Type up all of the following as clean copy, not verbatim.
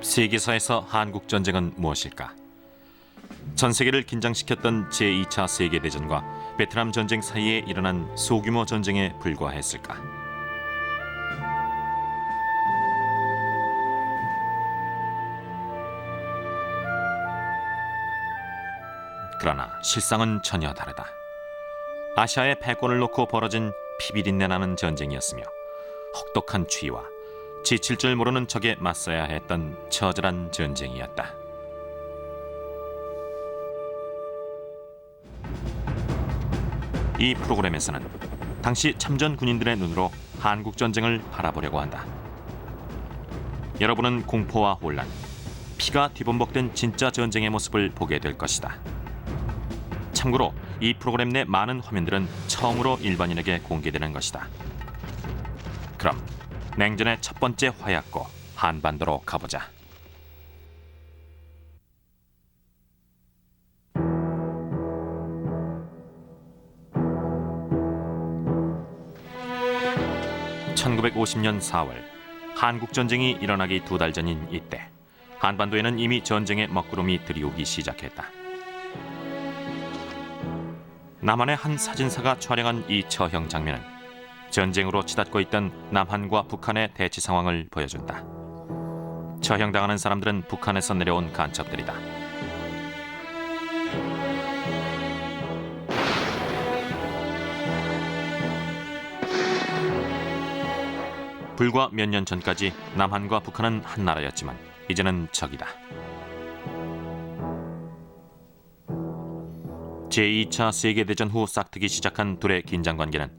세계사에서 한국 전쟁은 무엇일까? 전 세계를 긴장시켰던 제2차 세계대전과 베트남 전쟁 사이에 일어난 소규모 전쟁에 불과했을까? 그러나 실상은 전혀 다르다. 아시아의 패권을 놓고 벌어진 피비린내 나는 전쟁이었으며 혹독한 추위와 지칠 줄 모르는 적에 맞서야 했던 처절한 전쟁이었다. 이 프로그램에서는 당시 참전 군인들의 눈으로 한국 전쟁을 바라보려고 한다. 여러분은 공포와 혼란, 피가 뒤범벅된 진짜 전쟁의 모습을 보게 될 것이다. 참고로 이 프로그램 내 많은 화면들은 처음으로 일반인에게 공개되는 것이다. 그럼 냉전의 첫 번째 화약고 한반도로 가보자. (1950년 4월) 한국 전쟁이 일어나기 2달 전인 이때 한반도에는 이미 전쟁의 먹구름이 들이오기 시작했다. 남한의 한 사진사가 촬영한 이 처형 장면은 전쟁으로 치닫고 있던 남한과 북한의 대치 상황을 보여준다. 처형당하는 사람들은 북한에서 내려온 간첩들이다. 불과 몇 년 전까지 남한과 북한은 한 나라였지만 이제는 적이다. 제2차 세계대전 후 싹트기 시작한 둘의 긴장관계는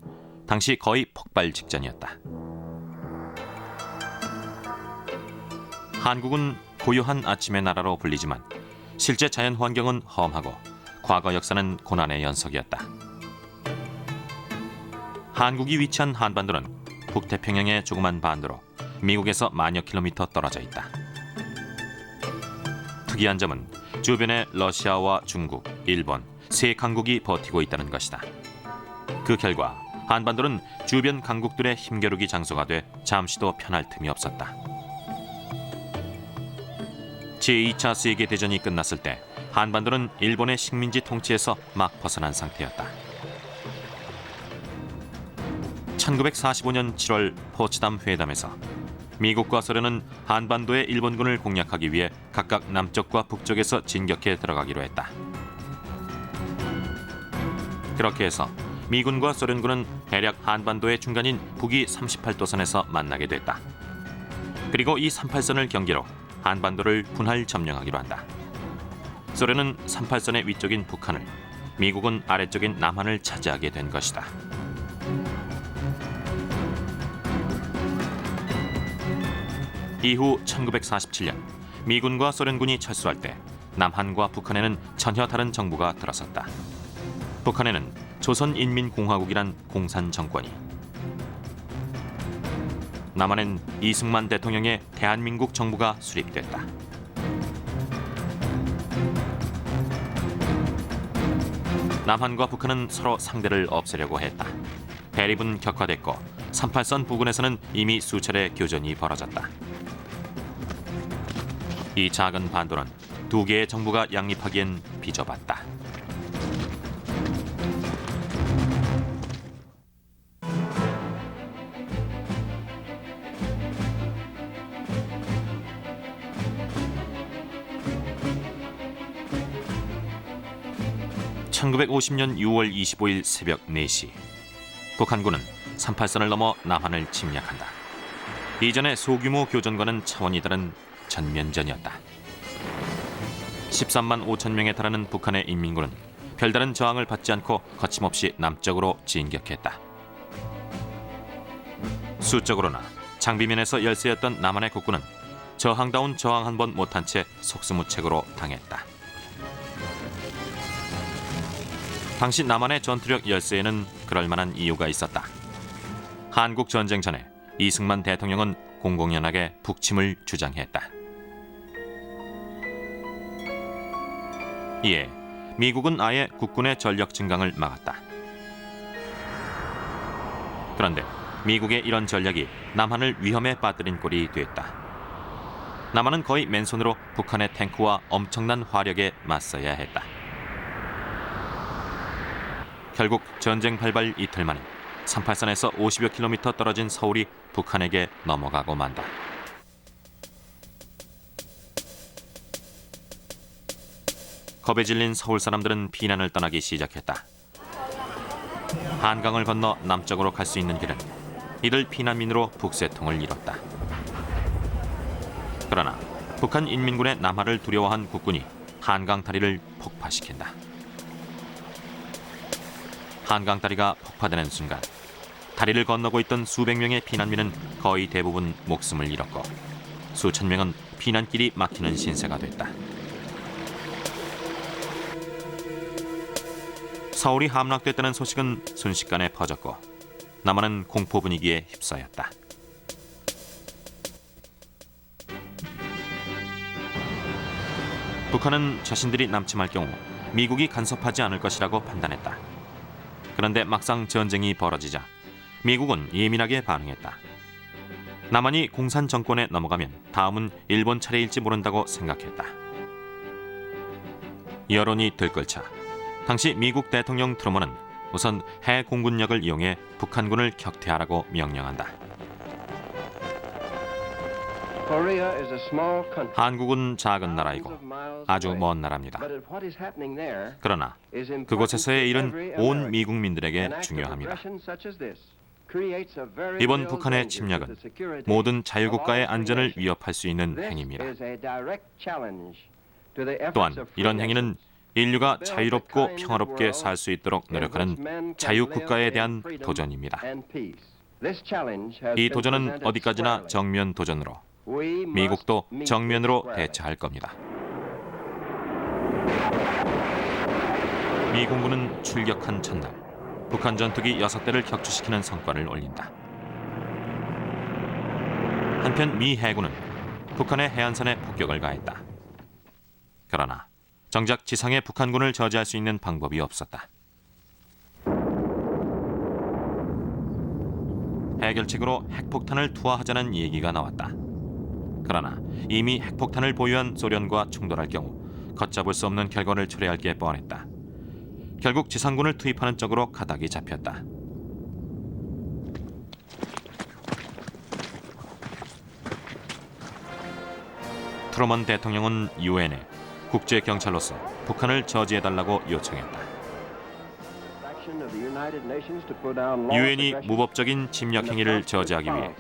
당시 거의 폭발 직전이었다. 한국은 고요한 아침의 나라로 불리지만 실제 자연 환경은 험하고 과거 역사는 고난의 연속이었다. 한국이 위치한 한반도는 북태평양의 조그만 반도로 미국에서 만여 킬로미터 떨어져 있다. 특이한 점은 주변에 러시아와 중국, 일본, 세 강국이 버티고 있다는 것이다. 그 결과 한반도는 주변 강국들의 힘겨루기 장소가 돼 잠시도 편할 틈이 없었다. 제2차 세계대전이 끝났을 때 한반도는 일본의 식민지 통치에서 막 벗어난 상태였다. 1945년 7월 포츠담 회담에서 미국과 소련은 한반도의 일본군을 공략하기 위해 각각 남쪽과 북쪽에서 진격해 들어가기로 했다. 그렇게 해서 미군과 소련군은 대략 한반도의 중간인 북위 38도선에서 만나게 됐다. 그리고 이 38선을 경계로 한반도를 분할 점령하기로 한다. 소련은 38선의 위쪽인 북한을, 미국은 아래쪽인 남한을 차지하게 된 것이다. 이후 1947년 미군과 소련군이 철수할 때 남한과 북한에는 전혀 다른 정부가 들어섰다. 북한에는 조선인민공화국이란 공산 정권이, 남한엔 이승만 대통령의 대한민국 정부가 수립됐다. 남한과 북한은 서로 상대를 없애려고 했다. 대립은 격화됐고 38선 부근에서는 이미 수차례 교전이 벌어졌다. 이 작은 반도는 두 개의 정부가 양립하기엔 비좁았다. (1950년 6월 25일) 새벽 4시 북한군은 38선을 넘어 남한을 침략한다. 이전의 소규모 교전과는 차원이 다른 전면전이었다. 13만 5천 명에 달하는 북한의 인민군은 별다른 저항을 받지 않고 거침없이 남쪽으로 진격했다. 수적으로나 장비면에서 열세였던 남한의 국군은 저항다운 저항 한 번 못한 채 속수무책으로 당했다. 당시 남한의 전투력 열세에는 그럴 만한 이유가 있었다. 한국 전쟁 전에 이승만 대통령은 공공연하게 북침을 주장했다. 이에 미국은 아예 국군의 전력 증강을 막았다. 그런데 미국의 이런 전략이 남한을 위험에 빠뜨린 꼴이 됐다. 남한은 거의 맨손으로 북한의 탱크와 엄청난 화력에 맞서야 했다. 결국 전쟁 발발 이틀 만에 38선에서 50여 킬로미터 떨어진 서울이 북한에게 넘어가고 만다. 겁에 질린 서울 사람들은 피난을 떠나기 시작했다. 한강을 건너 남쪽으로 갈 수 있는 길은 이들 피난민으로 북새통을 이뤘다. 그러나 북한 인민군의 남하를 두려워한 국군이 한강 다리를 폭파시킨다. 한강 다리가 폭파되는 순간 다리를 건너고 있던 수백 명의 피난민은 거의 대부분 목숨을 잃었고 수천 명은 피난길이 막히는 신세가 됐다. 서울이 함락됐다는 소식은 순식간에 퍼졌고 남한은 공포 분위기에 휩싸였다. 북한은 자신들이 남침할 경우 미국이 간섭하지 않을 것이라고 판단했다. 그런데 막상 전쟁이 벌어지자 미국은 예민하게 반응했다. 남한이 공산 정권에 넘어가면 다음은 일본 차례일지 모른다고 생각했다. 여론이 들끓자 당시 미국 대통령 트루먼은 우선 해 공군력을 이용해 북한군을 격퇴하라고 명령한다. 한국은 작은 나라이고 아주 먼 나라입니다. 그러나 그곳에서의 일은 온 미국민들에게 중요합니다. 이번 북한의 침략은 모든 자유국가의 안전을 위협할 수 있는 행위입니다. 또한 이런 행위는 인류가 자유롭고 평화롭게 살 수 있도록 노력하는 자유국가에 대한 도전입니다. 이 도전은 어디까지나 정면 도전으로 미국도 정면으로 대처할 겁니다. 미 공군은 출격한 첫날 북한 전투기 6대를 격추시키는 성과를 올린다. 한편 미 해군은 북한의 해안선에 폭격을 가했다. 그러나 정작 지상의 북한군을 저지할 수 있는 방법이 없었다. 해결책으로 핵폭탄을 투하하자는 얘기가 나왔다. 그러나 이미 핵폭탄을 보유한 소련과 충돌할 경우 걷잡을 수 없는 결과를 초래할 게 뻔했다. 결국 지상군을 투입하는 쪽으로 가닥이 잡혔다. 트루먼 대통령은 유엔에 국제경찰로서 북한을 저지해달라고 요청했다. 유엔이 무법적인 침략 행위를 저지하기 위해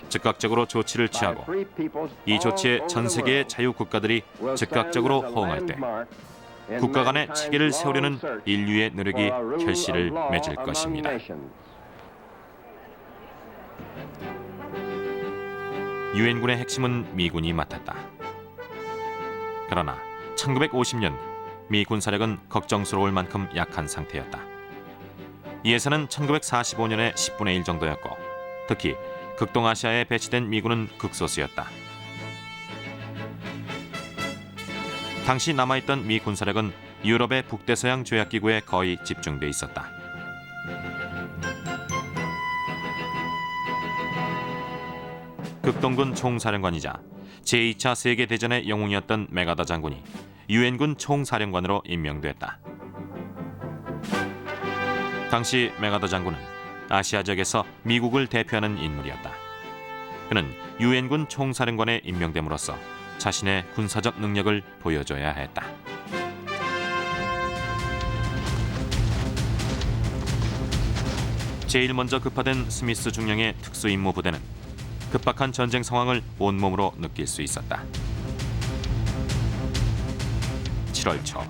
즉각적으로 조치를 취하고 이 조치에 전 세계의 자유국가들이 즉각적으로 호응할 때 국가 간의 체계를 세우려는 인류의 노력이 결실을 맺을 것입니다. 유엔군의 핵심은 미군이 맡았다. 그러나 1950년 미 군사력은 걱정스러울 만큼 약한 상태였다. 이에서는 1945년의 10분의 1 정도였고 특히 극동아시아에 배치된 미군은 극소수였다. 당시 남아있던 미 군사력은 유럽의 북대서양 조약기구에 거의 집중돼 있었다. 극동군 총사령관이자 제2차 세계대전의 영웅이었던 메가더 장군이 유엔군 총사령관으로 임명됐다. 당시 메가더 장군은 아시아 지역에서 미국을 대표하는 인물이었다. 그는 유엔군 총사령관에 임명됨으로써 자신의 군사적 능력을 보여줘야 했다. 제일 먼저 급파된 스미스 중령의 특수임무부대는 급박한 전쟁 상황을 온몸으로 느낄 수 있었다. 7월 초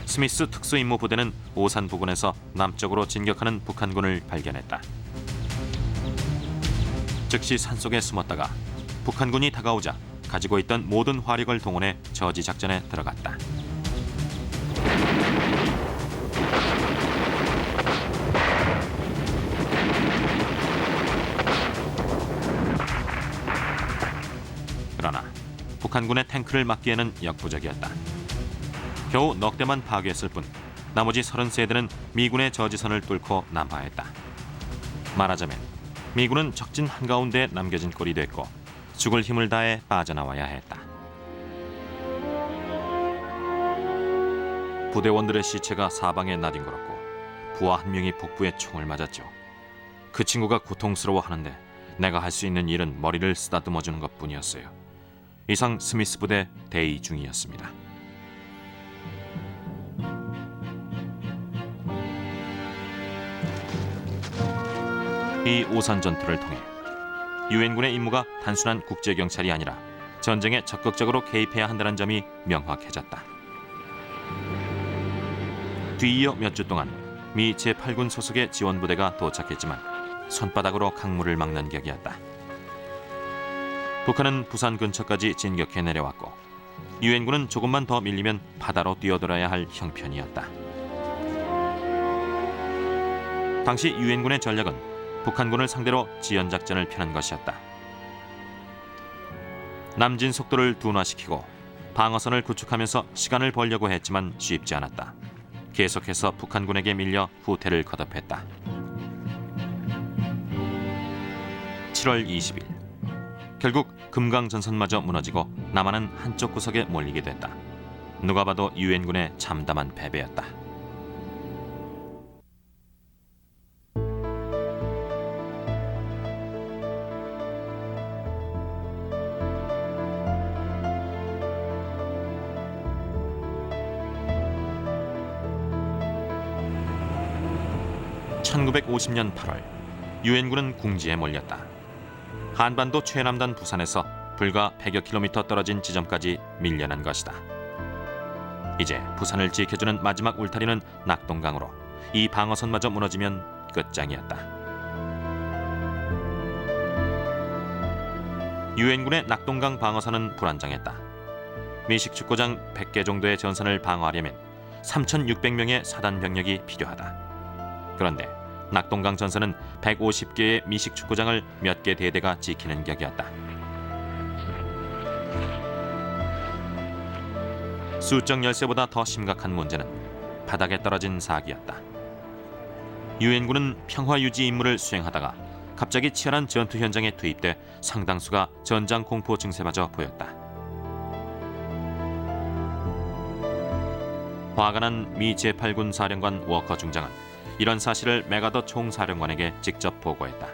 스미스 특수임무부대는 오산 부근에서 남쪽으로 진격하는 북한군을 발견했다. 즉시 산속에 숨었다가 북한군이 다가오자 가지고 있던 모든 화력을 동원해 저지 작전에 들어갔다. 그러나 북한군의 탱크를 막기에는 역부족이었다. 겨우 넉 대만 파괴했을 뿐 나머지 30세대는 미군의 저지선을 뚫고 난파했다. 말하자면 미군은 적진 한가운데 남겨진 꼴이 됐고 죽을 힘을 다해 빠져나와야 했다. 부대원들의 시체가 사방에 나뒹굴었고 부하 한 명이 복부에 총을 맞았죠. 그 친구가 고통스러워하는데 내가 할 수 있는 일은 머리를 쓰다듬어주는 것뿐이었어요. 이상 스미스 부대 대위 중이었습니다. 이 오산 전투를 통해 유엔군의 임무가 단순한 국제경찰이 아니라 전쟁에 적극적으로 개입해야 한다는 점이 명확해졌다. 뒤이어 몇 주 동안 미 제8군 소속의 지원부대가 도착했지만 손바닥으로 강물을 막는 격이었다. 북한은 부산 근처까지 진격해 내려왔고 유엔군은 조금만 더 밀리면 바다로 뛰어들어야 할 형편이었다. 당시 유엔군의 전략은 북한군을 상대로 지연작전을 펴는 것이었다. 남진 속도를 둔화시키고 방어선을 구축하면서 시간을 벌려고 했지만 쉽지 않았다. 계속해서 북한군에게 밀려 후퇴를 거듭했다. 7월 20일 결국 금강전선마저 무너지고 남한은 한쪽 구석에 몰리게 됐다. 누가 봐도 유엔군의 참담한 패배였다. (1950년 8월) 유엔군은 궁지에 몰렸다. 한반도 최남단 부산에서 불과 100여 킬로미터 떨어진 지점까지 밀려난 것이다. 이제 부산을 지켜주는 마지막 울타리는 낙동강으로 이 방어선마저 무너지면 끝장이었다. 유엔군의 낙동강 방어선은 불안정했다. 미식 축구장 100개 정도의 전선을 방어하려면 3,600명의 사단 병력이 필요하다. 그런데 낙동강 전선은 150개의 미식 축구장을 몇 개 대대가 지키는 격이었다. 수적 열세보다 더 심각한 문제는 바닥에 떨어진 사기였다. 유엔군은 평화 유지 임무를 수행하다가 갑자기 치열한 전투 현장에 투입돼 상당수가 전장 공포 증세마저 보였다. 화가 난 미 제8군 사령관 워커 중장은 이런 사실을 맥아더 총사령관에게 직접 보고했다.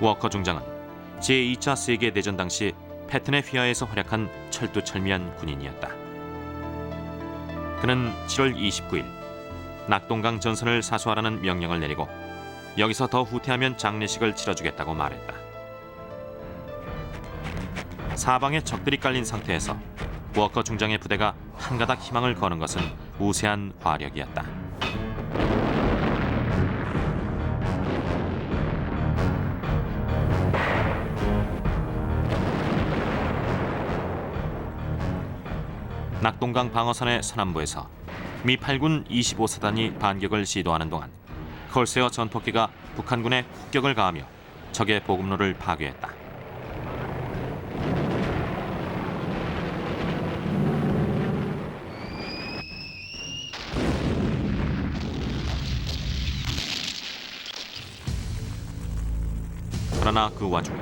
워커 중장은 제2차 세계대전 당시 패튼의 휘하에서 활약한 철두철미한 군인이었다. 그는 7월 29일 낙동강 전선을 사수하라는 명령을 내리고 여기서 더 후퇴하면 장례식을 치러주겠다고 말했다. 사방에 적들이 깔린 상태에서 워커 중장의 부대가 한 가닥 희망을 거는 것은 우세한 화력이었다. 낙동강 방어선의 서남부에서 미 8군 25사단이 반격을 시도하는 동안 콜세어 전폭기가 북한군의 폭격을 가하며 적의 보급로를 파괴했다. 그러나 그 와중에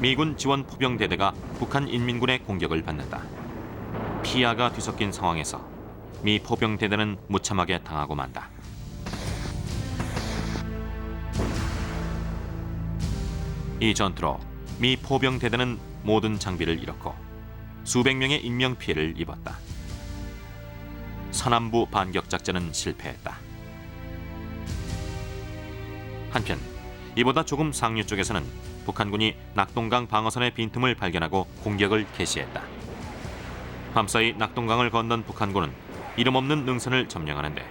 미군 지원 포병대대가 북한 인민군의 공격을 받는다. 피아가 뒤섞인 상황에서 미 포병대대는 무참하게 당하고 만다. 이 전투로 미 포병대대는 모든 장비를 잃었고 수백 명의 인명피해를 입었다. 서남부 반격작전은 실패했다. 한편 이보다 조금 상류 쪽에서는 북한군이 낙동강 방어선의 빈틈을 발견하고 공격을 개시했다. 밤사이 낙동강을 건넌 북한군은 이름 없는 능선을 점령하는데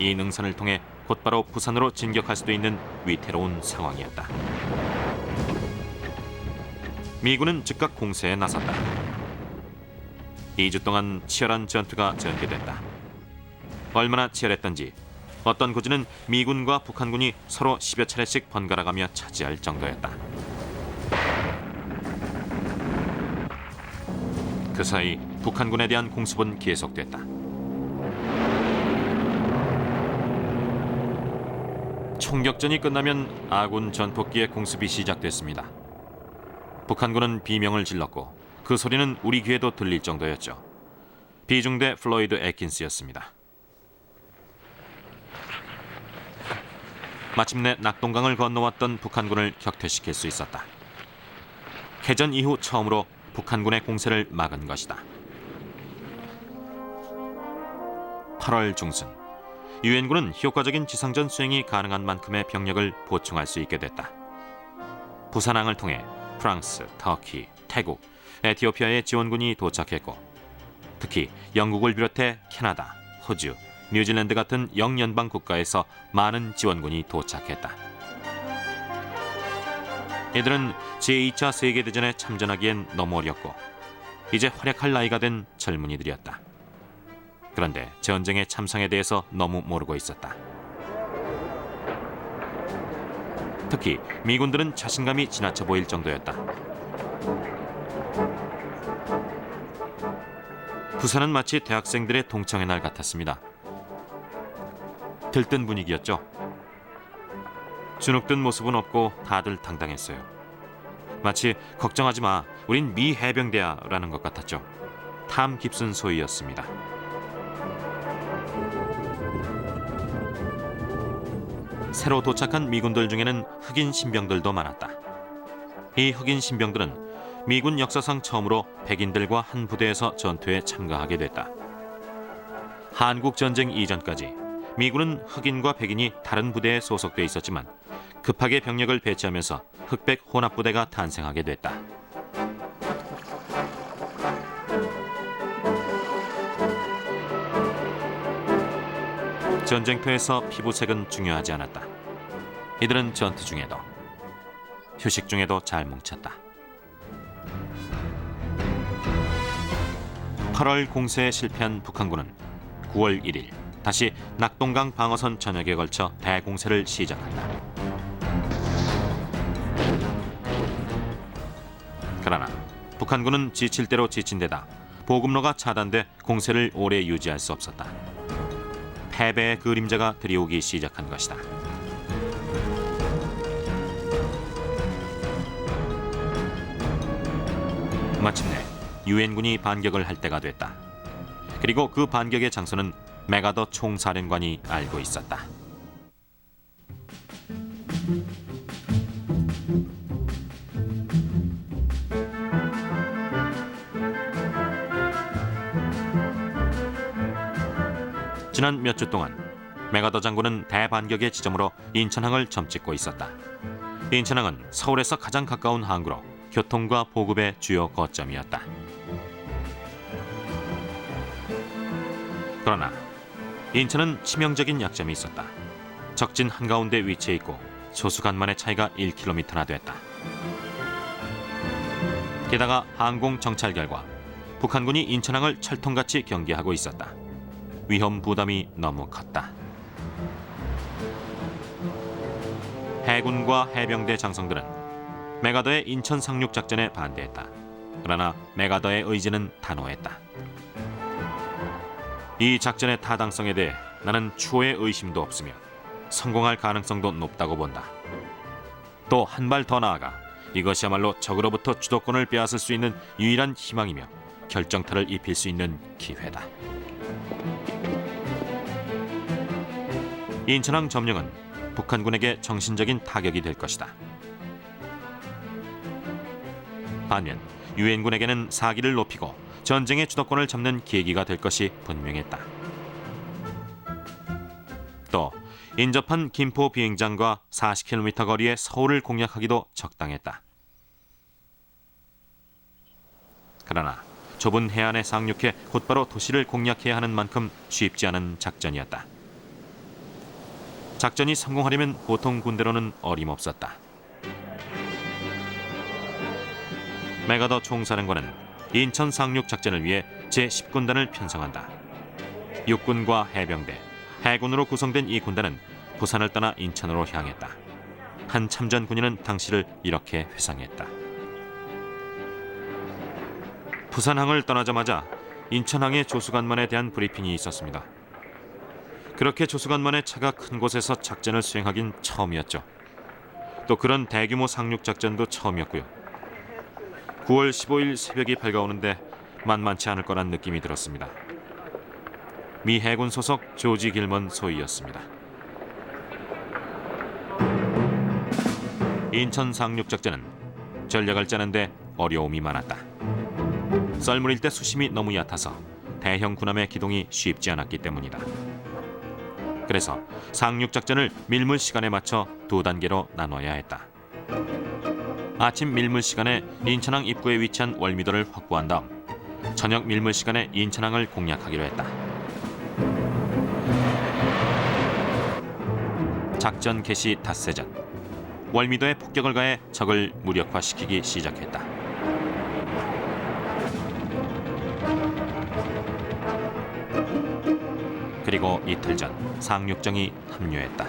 이 능선을 통해 곧바로 부산으로 진격할 수도 있는 위태로운 상황이었다. 미군은 즉각 공세에 나섰다. 2주 동안 치열한 전투가 전개됐다. 얼마나 치열했던지 어떤 고지는 미군과 북한군이 서로 10여 차례씩 번갈아가며 차지할 정도였다. 그 사이 북한군에 대한 공습은 계속됐다. 총격전이 끝나면 아군 전폭기의 공습이 시작됐습니다. 북한군은 비명을 질렀고 그 소리는 우리 귀에도 들릴 정도였죠. 비중대 플로이드 애킨스였습니다. 마침내 낙동강을 건너왔던 북한군을 격퇴시킬 수 있었다. 개전 이후 처음으로 북한군의 공세를 막은 것이다. 8월 중순, 유엔군은 효과적인 지상전 수행이 가능한 만큼의 병력을 보충할 수 있게 됐다. 부산항을 통해 프랑스, 터키, 태국, 에티오피아의 지원군이 도착했고, 특히 영국을 비롯해 캐나다, 호주, 뉴질랜드 같은 영연방 국가에서 많은 지원군이 도착했다. 이들은 제2차 세계대전에 참전하기엔 너무 어렸고 이제 활약할 나이가 된 젊은이들이었다. 그런데 전쟁의 참상에 대해서 너무 모르고 있었다. 특히 미군들은 자신감이 지나쳐 보일 정도였다. 부산은 마치 대학생들의 동창회 날 같았습니다. 들뜬 분위기였죠. 주눅든 모습은 없고 다들 당당했어요. 마치 걱정하지 마, 우린 미 해병대야 라는 것 같았죠. 탐 깊은 소위였습니다. 새로 도착한 미군들 중에는 흑인 신병들도 많았다. 이 흑인 신병들은 미군 역사상 처음으로 백인들과 한 부대에서 전투에 참가하게 됐다. 한국 전쟁 이전까지 미군은 흑인과 백인이 다른 부대에 소속돼 있었지만 급하게 병력을 배치하면서 흑백 혼합부대가 탄생하게 됐다. 전쟁터에서 피부색은 중요하지 않았다. 이들은 전투 중에도 휴식 중에도 잘 뭉쳤다. 8월 공세에 실패한 북한군은 9월 1일 다시 낙동강 방어선 전역에 걸쳐 대공세를 시작한다. 그러나 북한군은 지칠 대로 지친 데다 보급로가 차단돼 공세를 오래 유지할 수 없었다. 패배의 그림자가 드리우기 시작한 것이다. 마침내 유엔군이 반격을 할 때가 됐다. 그리고 그 반격의 장소는 메가더 총사령관이 알고 있었다. 지난 몇 주 동안 메가더 장군은 대반격의 지점으로 인천항을 점찍고 있었다. 인천항은 서울에서 가장 가까운 항구로 교통과 보급의 주요 거점이었다. 그러나 인천은 치명적인 약점이 있었다. 적진 한가운데 위치해 있고 조수간만의 차이가 1km나 됐다. 게다가 항공 정찰 결과 북한군이 인천항을 철통같이 경계하고 있었다. 위험 부담이 너무 컸다. 해군과 해병대 장성들은 메가더의 인천 상륙 작전에 반대했다. 그러나 메가더의 의지는 단호했다. 이 작전의 타당성에 대해 나는 추호의 의심도 없으며 성공할 가능성도 높다고 본다. 또 한 발 더 나아가 이것이야말로 적으로부터 주도권을 빼앗을 수 있는 유일한 희망이며 결정타를 입힐 수 있는 기회다. 인천항 점령은 북한군에게 정신적인 타격이 될 것이다. 반면 유엔군에게는 사기를 높이고 전쟁의 주도권을 잡는 계기가 될 것이 분명했다. 또 인접한 김포 비행장과 40km 거리의 서울을 공략하기도 적당했다. 그러나 좁은 해안에 상륙해 곧바로 도시를 공략해야 하는 만큼 쉽지 않은 작전이었다. 작전이 성공하려면 보통 군대로는 어림없었다. 메가더 총사령관은 인천 상륙 작전을 위해 제10군단을 편성한다. 육군과 해병대, 해군으로 구성된 이 군단은 부산을 떠나 인천으로 향했다. 한 참전 군인은 당시를 이렇게 회상했다. 부산항을 떠나자마자 인천항의 조수관만에 대한 브리핑이 있었습니다. 그렇게 조수관만의 차가 큰 곳에서 작전을 수행하긴 처음이었죠. 또 그런 대규모 상륙 작전도 처음이었고요. 9월 15일 새벽이 밝아오는데 만만치 않을 거란 느낌이 들었습니다. 미 해군 소속 조지 길먼 소위였습니다. 인천 상륙작전은 전략을 짜는데 어려움이 많았다. 썰물일 때 수심이 너무 얕아서 대형 군함의 기동이 쉽지 않았기 때문이다. 그래서 상륙작전을 밀물 시간에 맞춰 두 단계로 나눠야 했다. 아침 밀물 시간에 인천항 입구에 위치한 월미도를 확보한 다음 저녁 밀물 시간에 인천항을 공략하기로 했다. 작전 개시 닷새 전 월미도에 폭격을 가해 적을 무력화시키기 시작했다. 그리고 이틀 전 상륙정이 합류했다.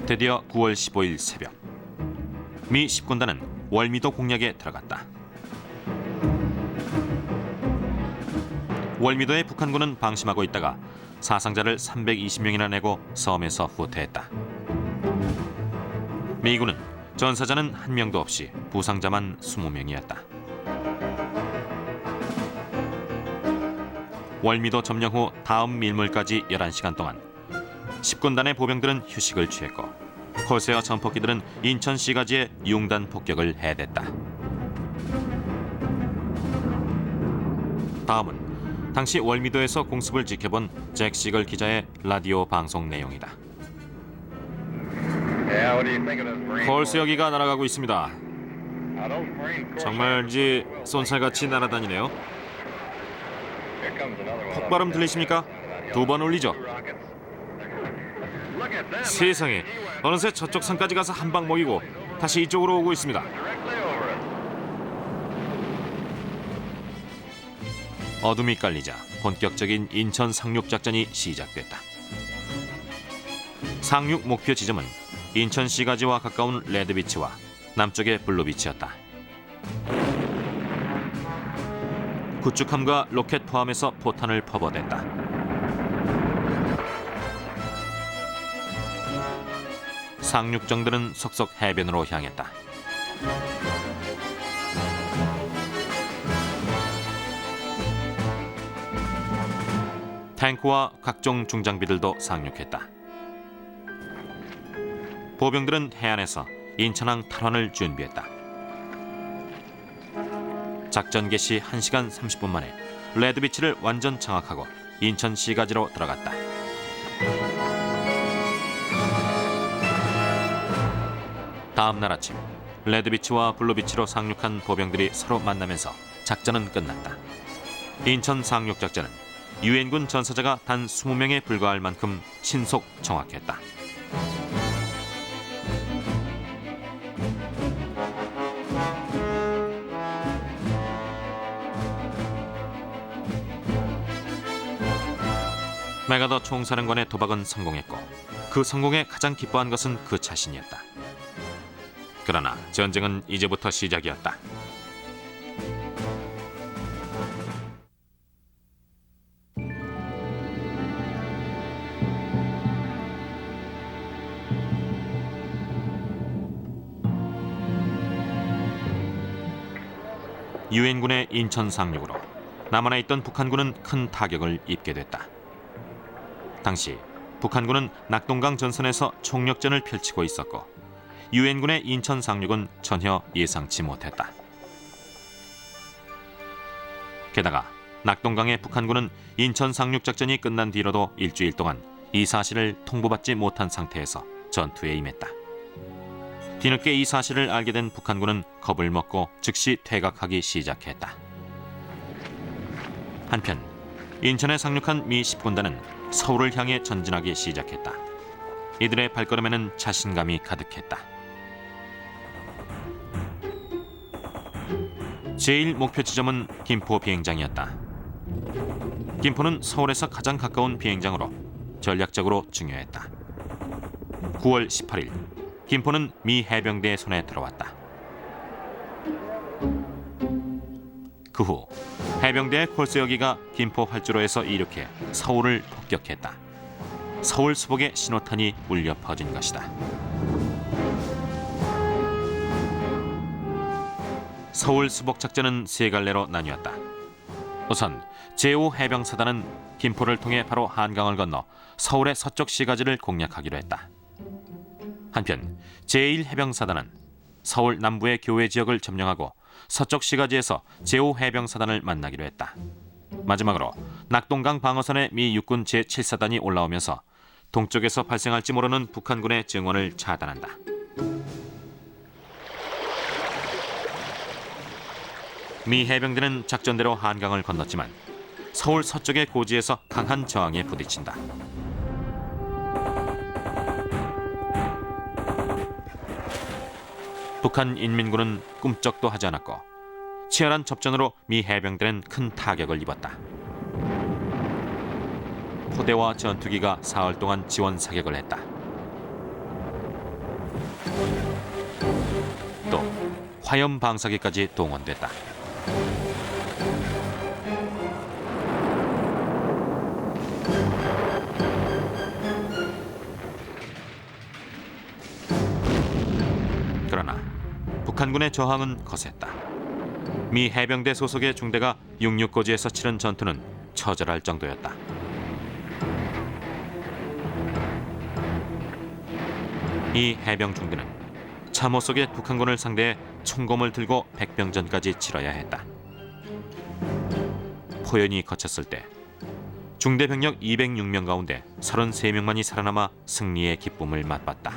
드디어 9월 15일 새벽 미 10군단은 월미도 공략에 들어갔다. 월미도의 북한군은 방심하고 있다가 사상자를 320명이나 내고 섬에서 후퇴했다. 미군은 전사자는 한 명도 없이 부상자만 20명이었다. 월미도 점령 후 다음 밀물까지 11시간 동안 10군단의 보병들은 휴식을 취했고 콜세어 전폭기들은 인천 시가지에 융단 폭격을 해댔다. 다음은 당시 월미도에서 공습을 지켜본 잭 시걸 기자의 라디오 방송 내용이다. 콜세어기가 날아가고 있습니다. 정말지 쏜살같이 날아다니네요. 폭발음 들리십니까? 2번 올리죠. 세상에, 어느새 저쪽 산까지 가서 한 방 먹이고 다시 이쪽으로 오고 있습니다. 어둠이 깔리자 본격적인 인천 상륙 작전이 시작됐다. 상륙 목표 지점은 인천 시가지와 가까운 레드비치와 남쪽의 블루비치였다. 구축함과 로켓 포함해서 포탄을 퍼부어댔다. 상륙정들은 속속 해변으로 향했다. 탱크와 각종 중장비들도 상륙했다. 보병들은 해안에서 인천항 탈환을 준비했다. 작전 개시 1시간 30분 만에 레드비치를 완전 장악하고 인천 시가지로 들어갔다. 다음 날 아침 레드비치와 블루비치로 상륙한 보병들이 서로 만나면서 작전은 끝났다. 인천 상륙 작전은 유엔군 전사자가 단 20명에 불과할 만큼 신속 정확했다. 메가더 총사령관의 도박은 성공했고 그 성공에 가장 기뻐한 것은 그 자신이었다. 그러나 전쟁은 이제부터 시작이었다. 유엔군의 인천 상륙으로 남한에 있던 북한군은 큰 타격을 입게 됐다. 당시 북한군은 낙동강 전선에서 총력전을 펼치고 있었고 유엔군의 인천 상륙은 전혀 예상치 못했다. 게다가 낙동강의 북한군은 인천 상륙 작전이 끝난 뒤로도 일주일 동안 이 사실을 통보받지 못한 상태에서 전투에 임했다. 뒤늦게 이 사실을 알게 된 북한군은 겁을 먹고 즉시 퇴각하기 시작했다. 한편 인천에 상륙한 미 10군단은 서울을 향해 전진하기 시작했다. 이들의 발걸음에는 자신감이 가득했다. 제1 목표 지점은 김포 비행장이었다. 김포는 서울에서 가장 가까운 비행장으로 전략적으로 중요했다. 9월 18일 김포는 미 해병대의 손에 들어왔다. 그 후 해병대의 콜세어기가 김포 활주로에서 이륙해 서울을 폭격했다. 서울 수복의 신호탄이 울려 퍼진 것이다. 서울 수복 작전은 세 갈래로 나뉘었다. 우선 제5 해병사단은 김포를 통해 바로 한강을 건너 서울의 서쪽 시가지를 공략하기로 했다. 한편 제1 해병사단은 서울 남부의 교외 지역을 점령하고 서쪽 시가지에서 제5 해병사단을 만나기로 했다. 마지막으로 낙동강 방어선에 미 육군 제7사단이 올라오면서 동쪽에서 발생할지 모르는 북한군의 증원을 차단한다. 미 해병대는 작전대로 한강을 건넜지만 서울 서쪽의 고지에서 강한 저항에 부딪힌다. 북한 인민군은 꿈쩍도 하지 않았고 치열한 접전으로 미 해병대는 큰 타격을 입었다. 포대와 전투기가 사흘 동안 지원 사격을 했다. 또 화염 방사기까지 동원됐다. 그러나 북한군의 저항은 거셌다. 미 해병대 소속의 중대가 66고지에서 치른 전투는 처절할 정도였다. 이 해병 중대는 참호 속의 북한군을 상대해 총검을 들고 백병전까지 치러야 했다. 포연이 거쳤을 때 중대 병력 206명 가운데 33명만이 살아남아 승리의 기쁨을 맛봤다.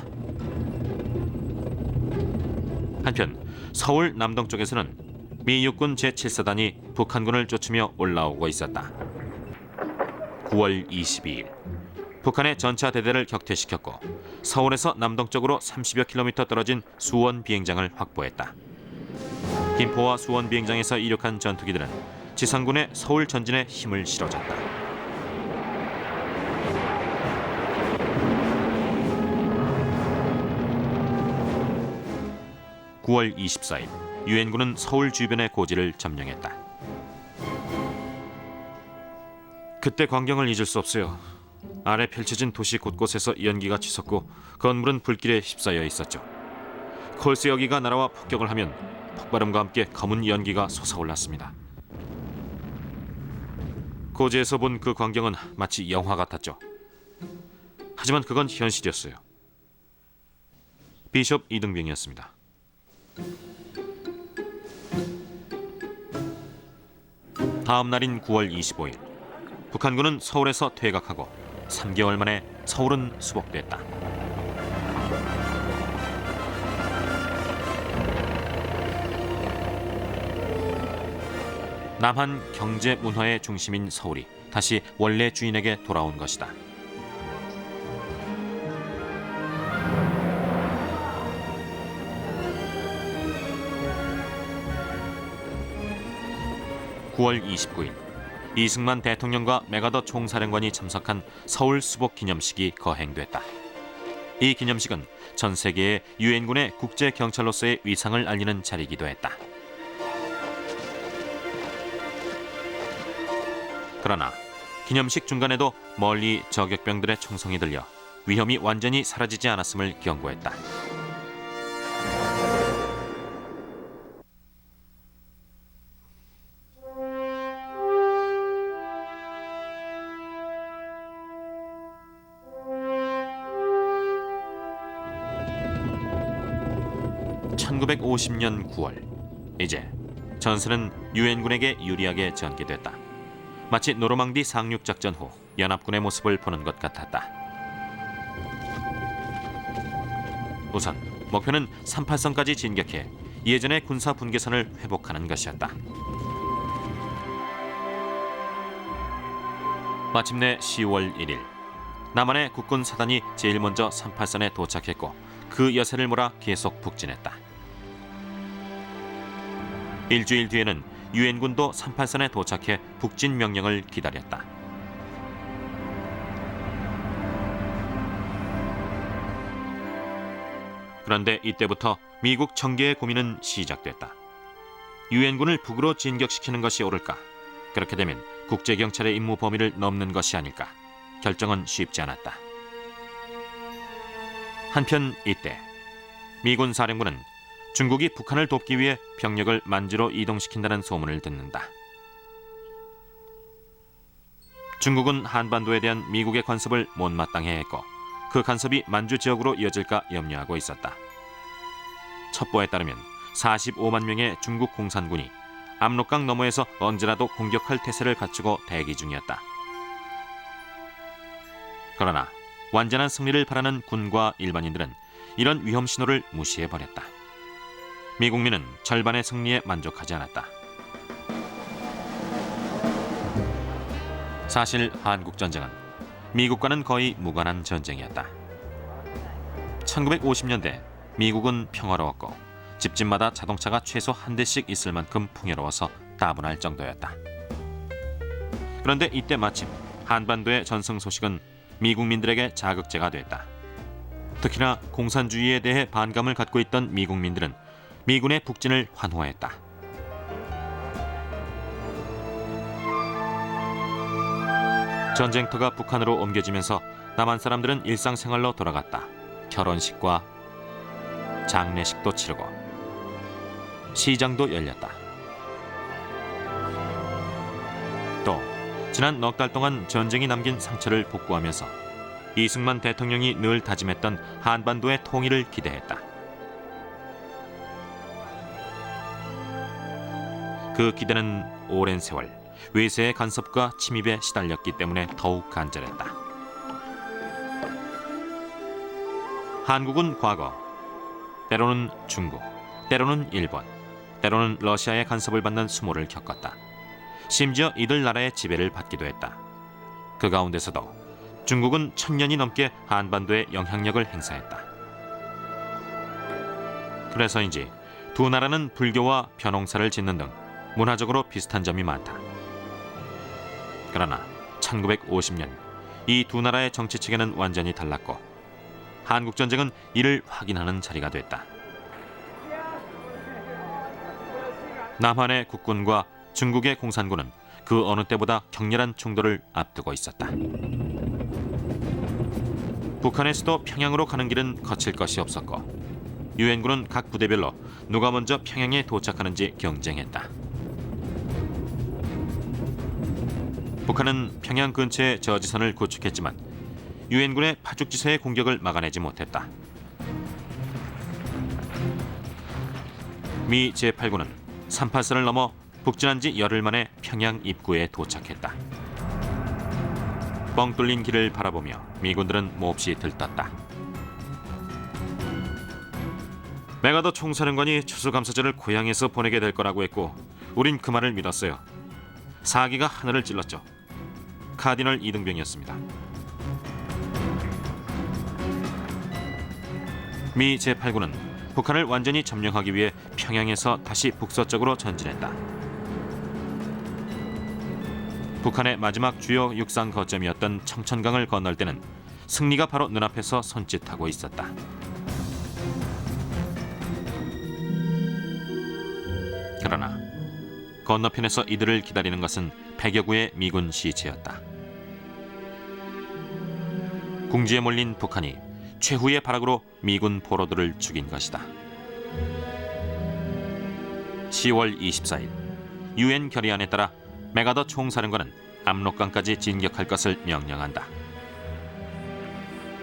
한편 서울 남동쪽에서는 미 육군 제7사단이 북한군을 쫓으며 올라오고 있었다. 9월 22일 북한의 전차 대대를 격퇴시켰고 서울에서 남동쪽으로 30여 킬로미터 떨어진 수원 비행장을 확보했다. 김포와 수원 비행장에서 이륙한 전투기들은 지상군의 서울 전진에 힘을 실어줬다. (9월 24일) 유엔군은 서울 주변의 고지를 점령했다. 그때 광경을 잊을 수 없어요. 아래 펼쳐진 도시 곳곳에서 연기가 치솟고 건물은 불길에 휩싸여 있었죠. 콜스 여기가 날아와 폭격을 하면 폭발음과 함께 검은 연기가 솟아올랐습니다. 고지에서 본 그 광경은 마치 영화 같았죠. 하지만 그건 현실이었어요. 비숍 이등병이었습니다. 다음 날인 9월 25일 북한군은 서울에서 퇴각하고 3개월 만에 서울은 수복됐다. 남한 경제 문화의 중심인 서울이 다시 원래 주인에게 돌아온 것이다. (9월 29일) 이승만 대통령과 메가더 총사령관이 참석한 서울 수복 기념식이 거행됐다. 이 기념식은 전 세계의 유엔군의 국제 경찰로서의 위상을 알리는 자리이기도 했다. 그러나 기념식 중간에도 멀리 저격병들의 총성이 들려 위험이 완전히 사라지지 않았음을 경고했다. (1950년 9월) 이제 전세는 유엔군에게 유리하게 전개됐다. 마치 노르망디 상륙작전 후 연합군의 모습을 보는 것 같았다. 우선 목표는 38선까지 진격해 예전의 군사 분계선을 회복하는 것이었다. 마침내 10월 1일 남한의 국군 사단이 제일 먼저 38선에 도착했고 그 여세를 몰아 계속 북진했다. 일주일 뒤에는 유엔군도 38선에 도착해 북진 명령을 기다렸다. 그런데 이때부터 미국 청계의 고민은 시작됐다. 유엔군을 북으로 진격시키는 것이 옳을까? 그렇게 되면 국제경찰의 임무 범위를 넘는 것이 아닐까? 결정은 쉽지 않았다. 한편 이때 미군 사령부는 중국이 북한을 돕기 위해 병력을 만주로 이동시킨다는 소문을 듣는다. 중국은 한반도에 대한 미국의 간섭을 못마땅해 했고 그 간섭이 만주 지역으로 이어질까 염려하고 있었다. 첩보에 따르면 45만 명의 중국 공산군이 압록강 너머에서 언제라도 공격할 태세를 갖추고 대기 중이었다. 그러나 완전한 승리를 바라는 군과 일반인들은 이런 위험 신호를 무시해버렸다. 미국민은 절반의 승리에 만족하지 않았다. 사실 한국전쟁은 미국과는 거의 무관한 전쟁이었다. 1950년대 미국은 평화로웠고 집집마다 자동차가 최소 한 대씩 있을 만큼 풍요로워서 따분할 정도였다. 그런데 이때 마침 한반도의 전승 소식은 미국민들에게 자극제가 됐다. 특히나 공산주의에 대해 반감을 갖고 있던 미국민들은 미군의 북진을 환호했다. 전쟁터가 북한으로 옮겨지면서 남한 사람들은 일상생활로 돌아갔다. 결혼식과 장례식도 치르고 시장도 열렸다. 또 지난 넉 달 동안 전쟁이 남긴 상처를 복구하면서 이승만 대통령이 늘 다짐했던 한반도의 통일을 기대했다. 그 기대는 오랜 세월 외세의 간섭과 침입에 시달렸기 때문에 더욱 간절했다. 한국은 과거 때로는 중국, 때로는 일본, 때로는 러시아의 간섭을 받는 수모를 겪었다. 심지어 이들 나라의 지배를 받기도 했다. 그 가운데서도 중국은 1000년이 넘게 한반도에 영향력을 행사했다. 그래서인지 두 나라는 불교와 벼농사를 짓는 등 문화적으로 비슷한 점이 많다. 그러나 1950년 이 두 나라의 정치 체계는 완전히 달랐고 한국전쟁은 이를 확인하는 자리가 됐다. 남한의 국군과 중국의 공산군은 그 어느 때보다 격렬한 충돌을 앞두고 있었다. 북한에서도 평양으로 가는 길은 거칠 것이 없었고 유엔군은 각 부대별로 누가 먼저 평양에 도착하는지 경쟁했다. 북한은 평양 근처에 저지선을 구축했지만 유엔군의 파죽지세의 공격을 막아내지 못했다. 미 제8군은 38선을 넘어 북진한 지 열흘 만에 평양 입구에 도착했다. 뻥 뚫린 길을 바라보며 미군들은 몹시 들떴다. 메가더 총사령관이 추수감사절을 고향에서 보내게 될 거라고 했고 우린 그 말을 믿었어요. 사기가 하늘을 찔렀죠. 카디널 이등병이었습니다. 미 제8군은 북한을 완전히 점령하기 위해 평양에서 다시 북서쪽으로 전진했다. 북한의 마지막 주요 육상 거점이었던 청천강을 건널 때는 승리가 바로 눈앞에서 손짓하고 있었다. 그러나 건너편에서 이들을 기다리는 것은 100여 구의 미군 시체였다. 궁지에 몰린 북한이 최후의 발악으로 미군 포로들을 죽인 것이다. 10월 24일 유엔 결의안에 따라 메가더 총사령관은 압록강까지 진격할 것을 명령한다.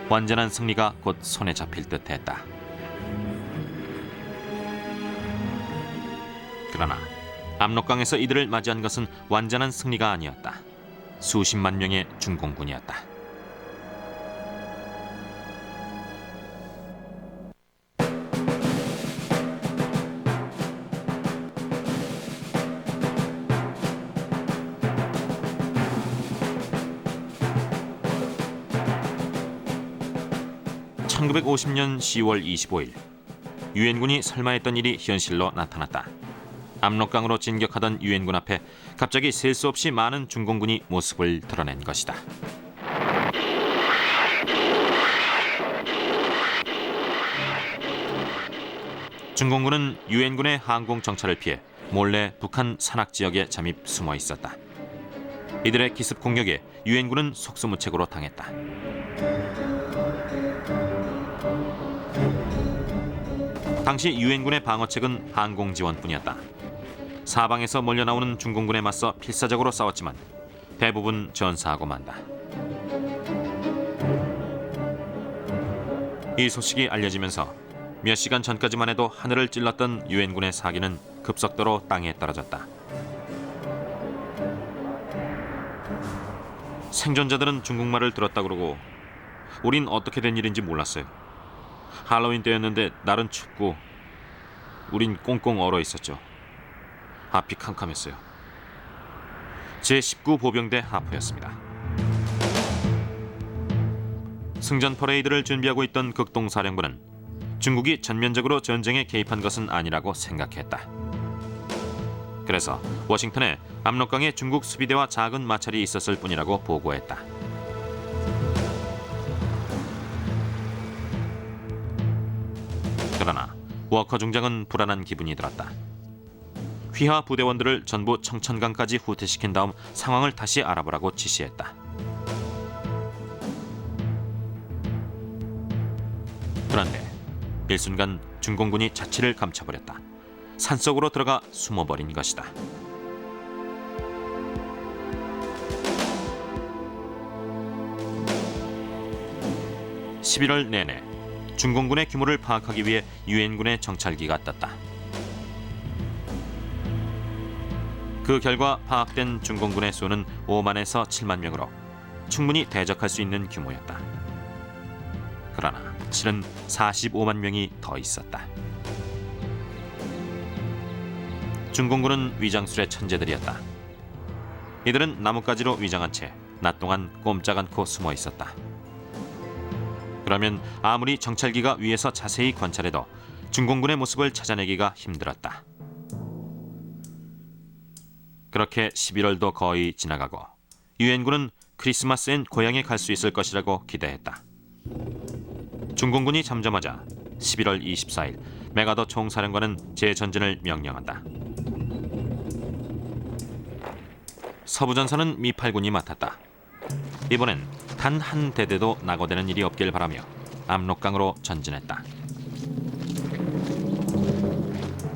완전한 승리가 곧 손에 잡힐 듯했다. 그러나 압록강에서 이들을 맞이한 것은 완전한 승리가 아니었다. 수십만 명의 중공군이었다. (1950년 10월 25일) 유엔군이 설마 했던 일이 현실로 나타났다. 압록강으로 진격하던 유엔군 앞에 갑자기 셀 수 없이 많은 중공군이 모습을 드러낸 것이다. 중공군은 유엔군의 항공 정찰을 피해 몰래 북한 산악 지역에 잠입 숨어 있었다. 이들의 기습 공격에 유엔군은 속수무책으로 당했다. 당시 유엔군의 방어책은 항공 지원뿐이었다. 사방에서 몰려나오는 중공군에 맞서 필사적으로 싸웠지만 대부분 전사하고 만다. 이 소식이 알려지면서 몇 시간 전까지만 해도 하늘을 찔렀던 유엔군의 사기는 급속도로 땅에 떨어졌다. 생존자들은 중국말을 들었다 그러고 우린 어떻게 된 일인지 몰랐어요. 할로윈 때였는데 날은 춥고 우린 꽁꽁 얼어 있었죠. 앞이 캄캄했어요. 제19 보병대 하프였습니다. 승전 퍼레이드를 준비하고 있던 극동사령부는 중국이 전면적으로 전쟁에 개입한 것은 아니라고 생각했다. 그래서 워싱턴에 압록강에 중국 수비대와 작은 마찰이 있었을 뿐이라고 보고했다. 그러나 워커 중장은 불안한 기분이 들었다. 휘하 부대원들을 전부 청천강까지 후퇴시킨 다음 상황을 다시 알아보라고 지시했다. 그런데 일순간 중공군이 자취를 감춰버렸다. 산속으로 들어가 숨어버린 것이다. (11월) 내내 중공군의 규모를 파악하기 위해 유엔군의 정찰기가 떴다. 그 결과 파악된 중공군의 수는 5만에서 7만 명으로 충분히 대적할 수 있는 규모였다. 그러나 실은 45만 명이 더 있었다. 중공군은 위장술의 천재들이었다. 이들은 나뭇가지로 위장한 채 낮 동안 꼼짝 않고 숨어 있었다. 그러면 아무리 정찰기가 위에서 자세히 관찰해도 중공군의 모습을 찾아내기가 힘들었다. 그렇게 11월도 거의 지나가고 유엔군은 크리스마스엔 고향에 갈 수 있을 것이라고 기대했다. 중공군이 잠잠하자 11월 24일 메가더 총사령관은 재전진을 명령한다. 서부전선은 미8군이 맡았다. 이번엔 단 한 대대도 낙오되는 일이 없길 바라며 압록강으로 전진했다.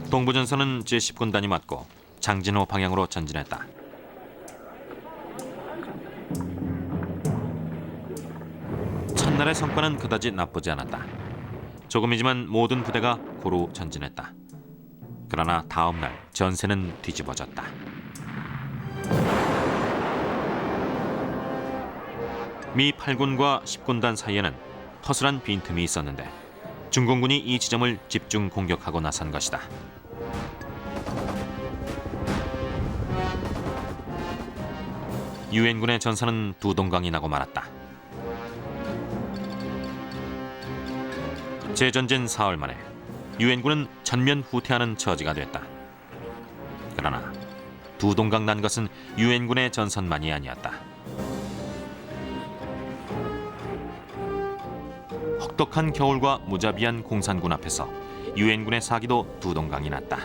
동부전선은 제10군단이 맡고 장진호 방향으로 전진했다. 첫날의 성과는 그다지 나쁘지 않았다. 조금이지만 모든 부대가 고루 전진했다. 그러나 다음 날 전세는 뒤집어졌다. 미 8군과 10군단 사이에는 허술한 빈틈이 있었는데 중공군이 이 지점을 집중 공격하고 나선 것이다. 유엔군의 전선은 두 동강이 나고 말았다. 재전진 사흘 만에 유엔군은 전면 후퇴하는 처지가 됐다. 그러나 두 동강 난 것은 유엔군의 전선만이 아니었다. 혹독한 겨울과 무자비한 공산군 앞에서 유엔군의 사기도 두 동강이 났다.